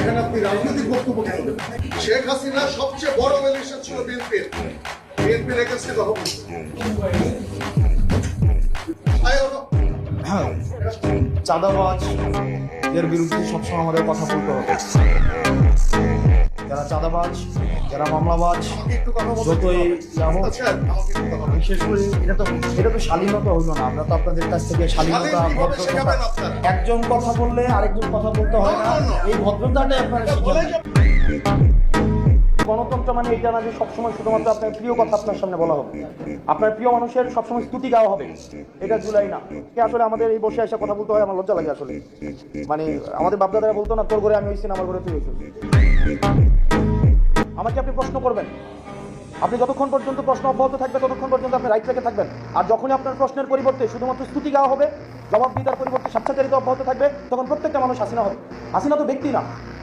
এখানে আপনি রাজনৈতিক বক্তব্য কেন দেবেন? শেখ হাসিনা সবচেয়ে বড় এলিগেশন ছিল বিএনপির এগেন্সটে কথা বলছে। চাঁদাবাজ এর বিরুদ্ধে সবসময় আমাদের কথা বলতে হবে। যারা চাঁদাবাজ, যারা মামলাবাজ, যতই বিশেষ করে এটা তো শালীনতা হইল না। আমরা তো আপনাদের কাছ থেকে শালীনতা, ভদ্রতা, একজন কথা বললে আরেকজন কথা বলতে হয় না, এই ভদ্রতাটাই আপনারা শিখেন। গণতন্ত্র মানে এটা না যে সবসময় শুধুমাত্র আপনার প্রিয় কথা আপনার সামনে বলা হবে, আপনার প্রিয় মানুষের সবসময় স্তুতি গাওয়া হবে, এটা জুলাই না। আসলে আমাদের এই বসে এসে কথা বলতে হয়, আমার লজ্জা লাগে আসলে। মানে আমাদের বাপদাদারা বলতো না, তোর ঘরে আমি হয়েছি না, আমার ঘরে তুই হয়েছিস। আমাকে আপনি প্রশ্ন করবেন, আপনি যতক্ষণ পর্যন্ত প্রশ্ন অব্যাহত থাকবে ততক্ষণ পর্যন্ত আপনি রাইট রেখে থাকবেন। আর যখনই আপনার প্রশ্নের পরিবর্তে শুধুমাত্র স্তুতি গাওয়া হবে, জবাবদিহিতার পরিবর্তে স্বেচ্ছাচারিতা অব্যাহত থাকবে, তখন প্রত্যেকটা মানুষ হাসিনা হবে। হাসিনা তো ব্যক্তি না,